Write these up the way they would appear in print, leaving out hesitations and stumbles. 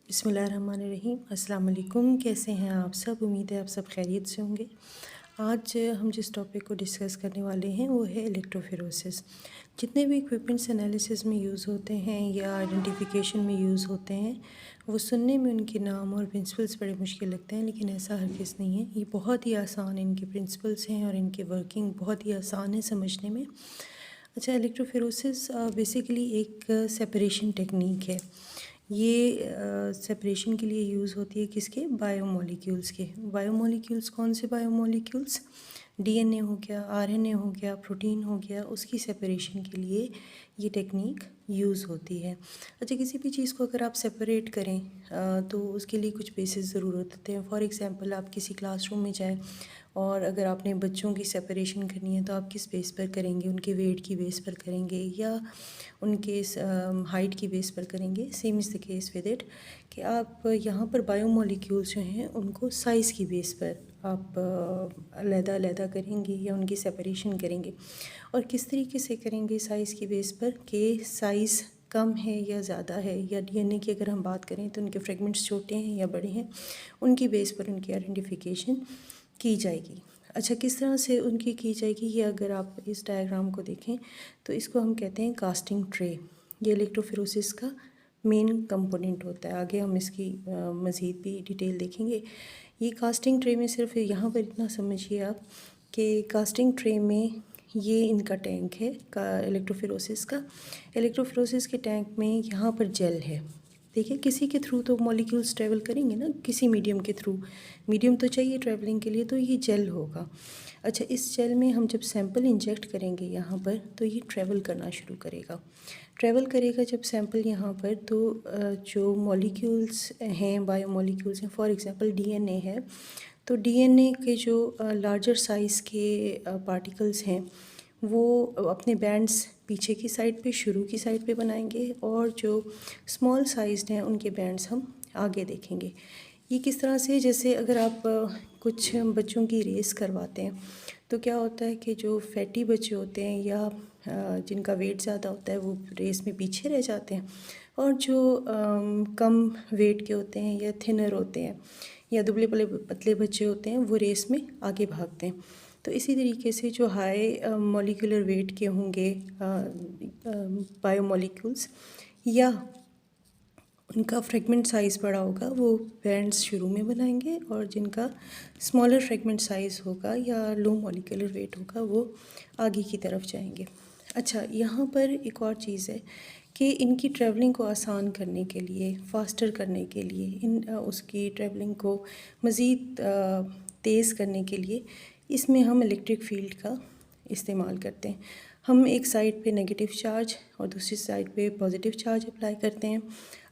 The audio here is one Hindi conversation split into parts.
बिस्मिल्लाहिर्रहमानिर्रहीम। अस्सलाम वालेकुम। कैसे हैं आप सब? उम्मीद है आप सब खैरियत से होंगे। आज हम जिस टॉपिक को डिस्कस करने वाले हैं वो है इलेक्ट्रोफेरोसिस। जितने भी इक्विपमेंट्स एनालिसिस में यूज़ होते हैं या आइडेंटिफिकेशन में यूज़ होते हैं, वो सुनने में उनके नाम और प्रिंसिपल्स बड़े मुश्किल लगते हैं, लेकिन ऐसा हरगिज़ नहीं है। ये बहुत ही आसान इनके प्रिंसिपल्स हैं और इनके वर्किंग बहुत ही आसान है समझने में। अच्छा, इलेक्ट्रोफेरोसिस बेसिकली एक सेपरेशन टेक्निक है। ये सेपरेशन के लिए यूज़ होती है किसके? बायोमोलिक्यूल्स के। बायोमोलिक्यूल्स कौन से बायोमोलिक्यूल्स? डीएनए हो गया, आरएनए हो गया, प्रोटीन हो गया, उसकी सेपरेशन के लिए ये टेक्निक यूज़ होती है। अच्छा, किसी भी चीज़ को अगर आप सेपरेट करें तो उसके लिए कुछ बेसिस ज़रूरत होते हैं। फॉर एग्ज़ाम्पल, आप किसी क्लासरूम में जाएँ और अगर आपने बच्चों की सेपरेशन करनी है तो आप किस बेस पर करेंगे? उनके वेट की बेस पर करेंगे या उनके हाइट की बेस पर करेंगे? Same is the case with it कि आप यहाँ पर बायोमोलिक्यूल्स जो हैं उनको साइज़ की बेस पर आप अलग-अलग करेंगे या उनकी सेपरेशन करेंगे। और किस तरीके से करेंगे साइज़ की बेस पर कि साइज़ कम है या ज़्यादा है, या डीएनए की अगर हम बात करें तो उनके फ्रेगमेंट्स छोटे हैं या बड़े हैं, उनकी बेस पर उनकी आइडेंटिफिकेशन की जाएगी। अच्छा, किस तरह से उनकी की जाएगी, ये अगर आप इस डायग्राम को देखें तो इसको हम कहते हैं कास्टिंग ट्रे। ये इलेक्ट्रोफेरोसिस का मेन कंपोनेंट होता है। आगे हम इसकी मज़ीद भी डिटेल देखेंगे। ये कास्टिंग ट्रे में सिर्फ यहाँ पर इतना समझिए आप कि कास्टिंग ट्रे में ये इनका टैंक है का इलेक्ट्रोफेरोसिस का। इलेक्ट्रोफेरोसिस के टैंक में यहाँ पर जेल है। देखिए, किसी के थ्रू तो मॉलिक्यूल्स ट्रैवल करेंगे ना, किसी मीडियम के थ्रू। मीडियम तो चाहिए ट्रैवलिंग के लिए, तो ये जेल होगा। अच्छा, इस जेल में हम जब सैंपल इंजेक्ट करेंगे यहाँ पर तो ये ट्रैवल करना शुरू करेगा। ट्रैवल करेगा जब सैंपल यहाँ पर, तो जो मॉलिक्यूल्स हैं, बायोमॉलिक्यूल्स हैं, फॉर एग्जांपल डीएनए है, तो डीएनए के जो लार्जर साइज़ के पार्टिकल्स हैं वो अपने बैंड्स पीछे की साइड पे, शुरू की साइड पे बनाएंगे, और जो स्मॉल साइज्ड हैं उनके बैंड्स हम आगे देखेंगे। ये किस तरह से, जैसे अगर आप कुछ बच्चों की रेस करवाते हैं तो क्या होता है कि जो फैटी बच्चे होते हैं या जिनका वेट ज़्यादा होता है वो रेस में पीछे रह जाते हैं, और जो कम वेट के होते हैं या थिनर होते हैं या दुबले पतले बच्चे होते हैं वो रेस में आगे भागते हैं। तो इसी तरीके से जो हाई मॉलिक्यूलर वेट के होंगे बायोमॉलिक्यूल्स, या उनका फ्रेगमेंट साइज़ बड़ा होगा, वो बैंड्स शुरू में बनाएंगे, और जिनका स्मॉलर फ्रेगमेंट साइज़ होगा या लो मॉलिक्यूलर वेट होगा वो आगे की तरफ जाएंगे। अच्छा, यहाँ पर एक और चीज़ है कि इनकी ट्रैवलिंग को आसान करने के लिए, फास्टर करने के लिए, उसकी ट्रैवलिंग को मज़ीद तेज़ करने के लिए इसमें हम इलेक्ट्रिक फील्ड का इस्तेमाल करते हैं। हम एक साइड पे नेगेटिव चार्ज और दूसरी साइड पे पॉजिटिव चार्ज अप्लाई करते हैं।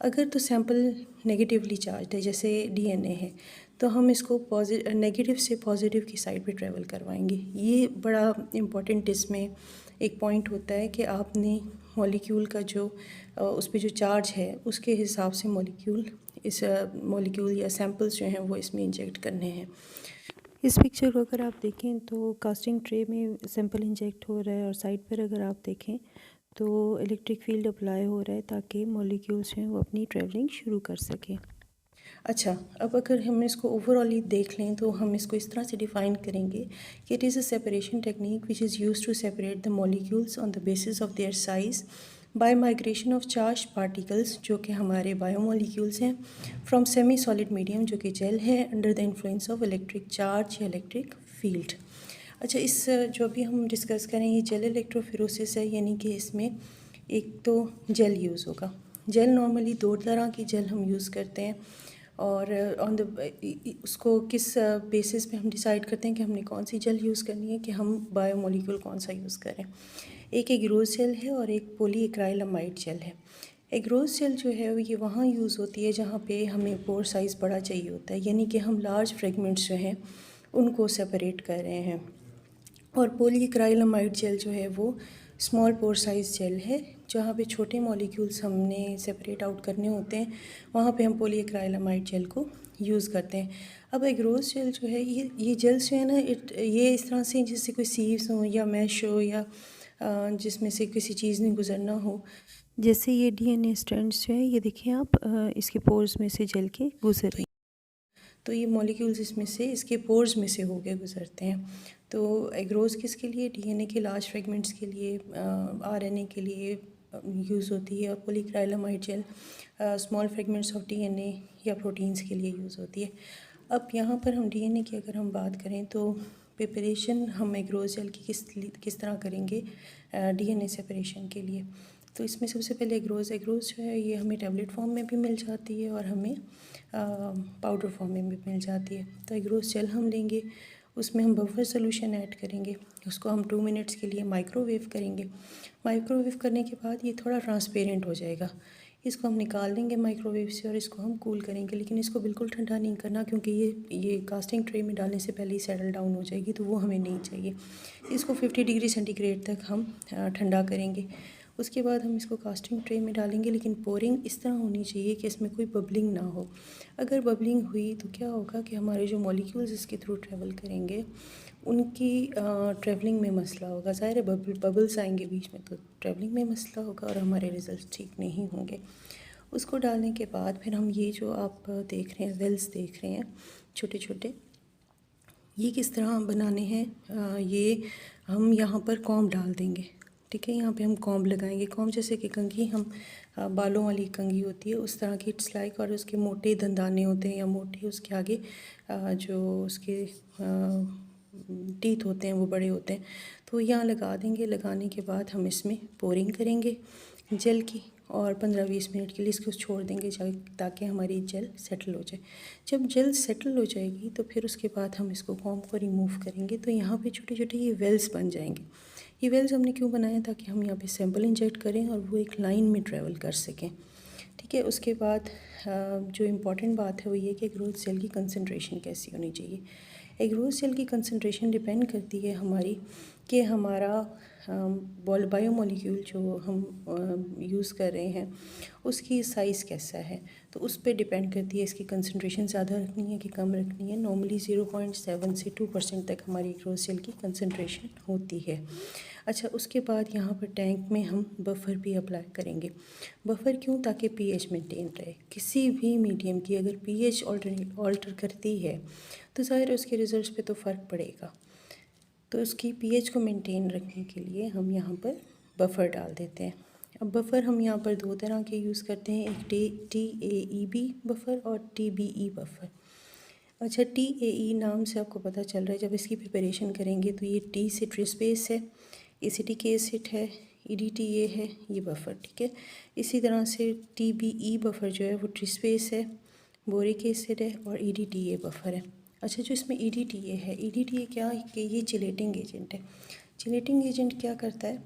अगर तो सैंपल नेगेटिवली चार्ज है, जैसे डीएनए है, तो हम इसको नेगेटिव से पॉजिटिव की साइड पे ट्रैवल करवाएंगे। ये बड़ा इम्पॉर्टेंट इसमें एक पॉइंट होता है कि आपने मॉलिक्यूल का जो उस पर जो चार्ज है उसके हिसाब से मॉलिक्यूल या सैंपल्स जो हैं वो इसमें इंजेक्ट करने हैं। इस पिक्चर को अगर आप देखें तो कास्टिंग ट्रे में सैंपल इंजेक्ट हो रहा है, और साइड पर अगर आप देखें तो इलेक्ट्रिक फील्ड अप्लाई हो रहा है ताकि मॉलिक्यूल्स हैं वो अपनी ट्रैवलिंग शुरू कर सकें। अच्छा, अब अगर हम इसको ओवरऑली देख लें तो हम इसको इस तरह से डिफ़ाइन करेंगे कि it is a separation technique which is used to separate the molecules on the basis of their size by migration of charge particles, जो कि हमारे बायोमोलिक्यूल्स हैं, फ्रॉम सेमी सॉलिड मीडियम जो कि जेल है, under the influence of electric charge या इलेक्ट्रिक फील्ड। अच्छा, इस जो भी हम डिस्कस करें ये जेल इलेक्ट्रोफेरोसिस है, यानी कि इसमें एक तो जेल यूज़ होगा। जेल नॉर्मली दो तरह की जेल हम यूज़ करते हैं, और ऑन द उसको किस बेसिस पे हम डिसाइड करते हैं कि हमने कौन सी जेल यूज़ करनी है, कि हम बायोमोलिक्यूल कौन सा यूज़ करें। एक एग्रोस जेल है और एक पॉलीएक्राइलामाइड जेल है। एग्रोस जेल जो है ये वहाँ यूज़ होती है जहाँ पे हमें पोर साइज़ बड़ा चाहिए होता है, यानी कि हम लार्ज फ्रेगमेंट्स जो हैं उनको सेपरेट कर रहे हैं। और पॉलीक्राइलामाइड जेल जो है वो स्मॉल पोर साइज़ जेल है, जहाँ पे छोटे मॉलिक्यूल्स हमने सेपरेट आउट करने होते हैं, वहाँ पे हम पॉलीक्राइलामाइड जेल को यूज़ करते हैं। अब एग्रोस जेल जो है ये जेल्स जो है ना, ये इस तरह से जैसे कोई सीव्स हो या मैश हो या जिसमें से किसी चीज़ ने गुजरना हो, जैसे ये डीएनए स्ट्रैंड्स जो है ये देखिए आप इसके पोर्स में से जल के गुजर रही, तो ये मॉलिक्यूल्स इसमें से इसके पोर्स में से होके गुजरते हैं। तो एग्रोज किसके लिए? डीएनए के लार्ज फ्रेगमेंट्स के लिए, आरएनए के लिए यूज़ होती है, और polyacrylamide gel small fragments of DNA या प्रोटीन्स के लिए यूज़ होती है। अब यहाँ पर हम डीएनए की अगर हम बात करें तो प्रिपरेशन हम एग्रोज जेल की किस तरह करेंगे डीएनए सेपरेशन के लिए। तो इसमें सबसे पहले एग्रोज जो है ये हमें टैबलेट फॉर्म में भी मिल जाती है और हमें पाउडर फॉर्म में भी मिल जाती है। तो एग्रोज जेल हम लेंगे, उसमें हम बफर सोल्यूशन ऐड करेंगे, उसको हम 2 मिनट्स के लिए माइक्रोवेव करेंगे। माइक्रोवेव करने के बाद ये थोड़ा ट्रांसपेरेंट हो जाएगा, इसको हम निकाल देंगे माइक्रोवेव से और इसको हम कूल करेंगे। लेकिन इसको बिल्कुल ठंडा नहीं करना, क्योंकि ये कास्टिंग ट्रे में डालने से पहले ही सेटल डाउन हो जाएगी, तो वो हमें नहीं चाहिए। इसको 50 डिग्री सेंटीग्रेड तक हम ठंडा करेंगे। उसके बाद हम इसको कास्टिंग ट्रे में डालेंगे, लेकिन पोरिंग इस तरह होनी चाहिए कि इसमें कोई बबलिंग ना हो। अगर बबलिंग हुई तो क्या होगा कि हमारे जो मॉलिक्यूल्स इसके थ्रू ट्रैवल करेंगे उनकी ट्रैवलिंग में मसला होगा। ज़ाहिर है बबल्स आएंगे बीच में, तो ट्रैवलिंग में मसला होगा और हमारे रिज़ल्ट ठीक नहीं होंगे। उसको डालने के बाद फिर हम ये जो आप देख रहे हैं, वेल्स देख रहे हैं छोटे छोटे, ये किस तरह बनाने हैं। ये हम यहाँ पर कॉम्ब डाल देंगे, ठीक है। यहाँ पे हम कॉम्ब लगाएंगे। कॉम्ब जैसे कि कंघी, हम बालों वाली कंघी होती है उस तरह की, इट्स लाइक, और उसके मोटे दंदाने होते हैं या मोटे उसके आगे जो उसके टीथ होते हैं वो बड़े होते हैं। तो यहाँ लगा देंगे। लगाने के बाद हम इसमें पोरिंग करेंगे जेल की और 15-20 मिनट के लिए इसको छोड़ देंगे ताकि हमारी जेल सेटल हो जाए। जब जेल सेटल हो जाएगी तो फिर उसके बाद हम इसको कॉम्ब को रिमूव करेंगे। तो यहाँ पे छोटे छोटे ये वेल्स बन जाएंगे। ये वेल्स हमने क्यों बनाया? ताकि हम यहाँ पे सैंपल इंजेक्ट करें और वो एक लाइन में ट्रैवल कर सकें, ठीक है। उसके बाद जो इम्पॉर्टेंट बात है वो ये कि एग्रोज सेल की कंसंट्रेशन कैसी होनी चाहिए। एग्रोज सेल की कंसंट्रेशन डिपेंड करती है हमारी कि हमारा बायोमोलिक्यूल जो हम यूज़ कर रहे हैं उसकी साइज़ कैसा है, तो उस पर डिपेंड करती है इसकी कंसंट्रेशन ज़्यादा रखनी है कि कम रखनी है। नॉर्मली 0.7 से 2% तक हमारी एग्रोज सेल की कंसंट्रेशन होती है। अच्छा, उसके बाद यहाँ पर टैंक में हम बफ़र भी अप्लाई करेंगे। बफ़र क्यों? ताकि पीएच मेंटेन रहे। किसी भी मीडियम की अगर पीएच ऑल्टर करती है तो ज़ाहिर है उसके रिजल्ट्स पे तो फ़र्क पड़ेगा। तो उसकी पीएच को मेंटेन रखने के लिए हम यहाँ पर बफ़र डाल देते हैं। अब बफ़र हम यहाँ पर 2 तरह के यूज़ करते हैं, एक TAEB बफ़र और TBE बफ़र। अच्छा, TAE नाम से आपको पता चल रहा है, जब इसकी प्रिपरेशन करेंगे तो ये T से ट्रिस्पेस है, एसिटिक एसिड है, EDTA है, ये बफ़र, ठीक है। इसी तरह से TBE बफ़र जो है वो ट्रिस्पेस है, बोरिक एसिड है और EDTA बफ़र है। अच्छा, जो इसमें EDTA है, EDTA क्या है कि ये चिलेटिंग एजेंट है। चिलेटिंग एजेंट क्या करता है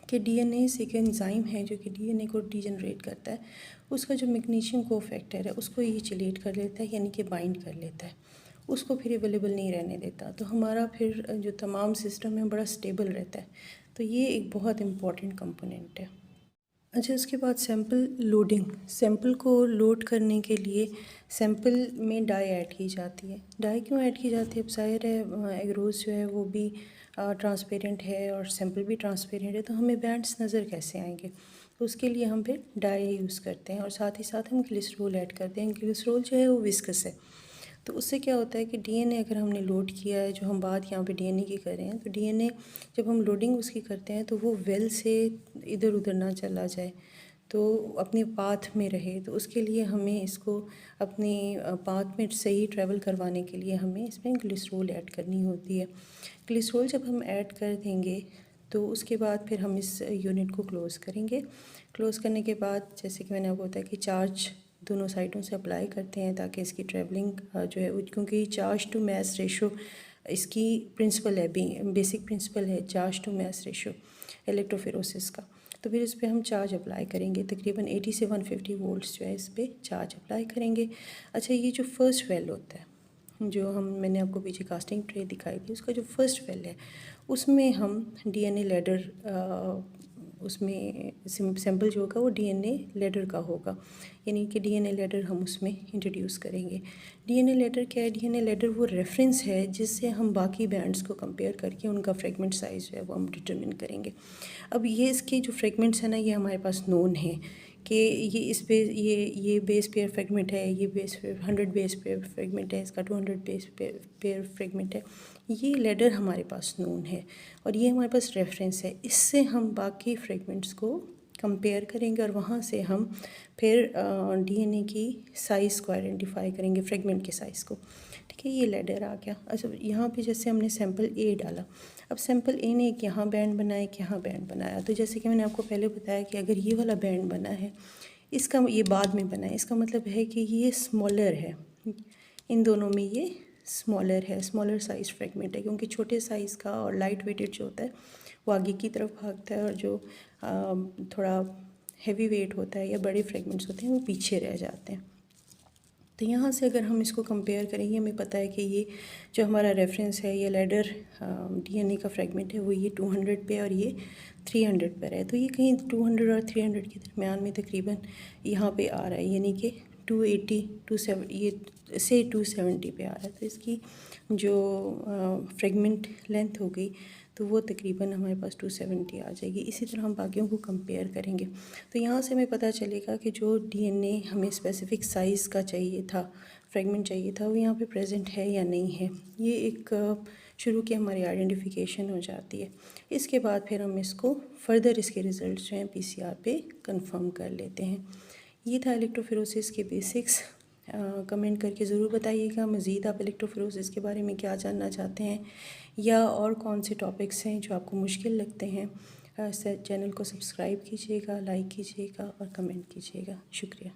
कि डीएनए से एक एंजाइम है जो कि डीएनए को डीजनरेट करता है, उसका जो मैग्नीशियम कोफैक्टर है उसको ये चिलेट कर लेता है, यानी कि बाइंड कर लेता है, उसको फिर अवेलेबल नहीं रहने देता। तो हमारा फिर जो तमाम सिस्टम है बड़ा स्टेबल रहता है। तो ये एक बहुत इम्पॉर्टेंट कंपोनेंट है। अच्छा, उसके बाद सैंपल लोडिंग। सैंपल को लोड करने के लिए सैंपल में डाई ऐड की जाती है। डाई क्यों ऐड की जाती है? अब ज़ाहिर है एग्रोज जो है वो भी ट्रांसपेरेंट है और सैंपल भी ट्रांसपेरेंट है, तो हमें बैंड्स नज़र कैसे आएंगे? तो उसके लिए हम फिर डाई यूज़ करते हैं और साथ ही साथ हम ग्लिसरॉल ऐड करते हैं। ग्लिसरॉल जो है वो विस्कस है, तो उससे क्या होता है कि डीएनए अगर हमने लोड किया है, जो हम बात यहाँ पे डीएनए की कर रहे हैं, तो डीएनए जब हम लोडिंग उसकी करते हैं तो वो वेल से इधर उधर ना चला जाए, तो अपने पाथ में रहे। तो उसके लिए हमें इसको अपने पाथ में सही ट्रैवल करवाने के लिए हमें इसमें ग्लिसरॉल ऐड करनी होती है। ग्लिसरॉल जब हम ऐड कर देंगे तो उसके बाद फिर हम इस यूनिट को क्लोज़ करेंगे। क्लोज़ करने के बाद जैसे कि मैंने आपको बताया कि चार्ज दोनों साइडों से अप्लाई करते हैं ताकि इसकी ट्रैवलिंग जो है, क्योंकि चार्ज टू मास रेशो इसकी प्रिंसिपल है, बेसिक प्रिंसिपल है चार्ज टू मास रेशो इलेक्ट्रोफेरोसिस का। तो फिर इस पर हम चार्ज अप्लाई करेंगे, तकरीबन 80 से 150 वोल्ट्स जो है इस पर चार्ज अप्लाई करेंगे। अच्छा, ये जो फर्स्ट वेल होता है, जो मैंने आपको पीछे कास्टिंग ट्रे दिखाई थी, उसका जो फर्स्ट वेल है उसमें हम डीएनए लैडर उसमें सैंपल जो होगा वो डीएनए लेटर का होगा, यानी कि डीएनए लेटर हम उसमें इंट्रोड्यूस करेंगे। डीएनए लेटर क्या है? डीएनए लेटर वो रेफरेंस है जिससे हम बाकी बैंड्स को कंपेयर करके उनका फ्रेगमेंट साइज़ जो है वो हम डिटरमिन करेंगे। अब ये इसके जो फ्रेगमेंट्स हैं ना, ये हमारे पास नोन है कि ये बेस पेयर फ्रेगमेंट है, ये बेस 100 बेस पेयर फ्रेगमेंट है, इसका 200 बेस पेयर फ्रेगमेंट है। ये लेडर हमारे पास नोन है और ये हमारे पास रेफरेंस है। इससे हम बाकी फ्रेगमेंट्स को कंपेयर करेंगे और वहाँ से हम फिर डीएनए की साइज़ को आइडेंटिफाई करेंगे, फ्रेगमेंट के साइज़ को। ठीक है, ये लेडर आ गया। अच्छा, यहाँ पे जैसे हमने सैंपल ए डाला, अब सैंपल ए ने एक यहाँ बैंड बनाया, एक यहाँ बैंड बनाया। तो जैसे कि मैंने आपको पहले बताया कि अगर ये वाला बैंड बना है, इसका ये बाद में बना है, इसका मतलब है कि ये स्मॉलर है, इन दोनों में ये स्मॉलर है, स्मॉलर साइज़ फ्रेगमेंट है, क्योंकि छोटे साइज़ का और लाइट वेटेड जो होता है वो आगे की तरफ भागता है और जो थोड़ा हैवी वेट होता है या बड़े फ्रेगमेंट्स होते हैं वो पीछे रह जाते हैं। तो यहाँ से अगर हम इसको कंपेयर करेंगे, हमें पता है कि ये जो हमारा रेफरेंस है, ये लेडर डीएनए का फ्रेगमेंट है, वो ये 200 पे और ये 300 पर है। तो ये कहीं 200 और 300 के दरमियान में तकरीबन यहाँ पे आ रहा है, यानी कि 280 ये से 270 पे आ रहा है। तो इसकी जो फ्रेगमेंट लेंथ हो गई तो वो तकरीबन हमारे पास 270 आ जाएगी। इसी तरह हम बाकियों को कंपेयर करेंगे तो यहाँ से हमें पता चलेगा कि जो डीएनए हमें स्पेसिफ़िक साइज़ का चाहिए था, फ्रेगमेंट चाहिए था, वो यहाँ पे प्रेजेंट है या नहीं है। ये एक शुरू की हमारी आइडेंटिफिकेशन हो जाती है। इसके बाद फिर हम इसको फर्दर इसके रिज़ल्ट्स जो हैं पीसीआर पे कंफर्म कर लेते हैं। ये था इलेक्ट्रोफिरोसिस के बेसिक्स। कमेंट करके ज़रूर बताइएगा मज़ीद आप इलेक्ट्रोफिरोसिस के बारे में क्या जानना चाहते हैं या और कौन से टॉपिक्स हैं जो आपको मुश्किल लगते हैं। चैनल को सब्सक्राइब कीजिएगा, लाइक कीजिएगा और कमेंट कीजिएगा। शुक्रिया।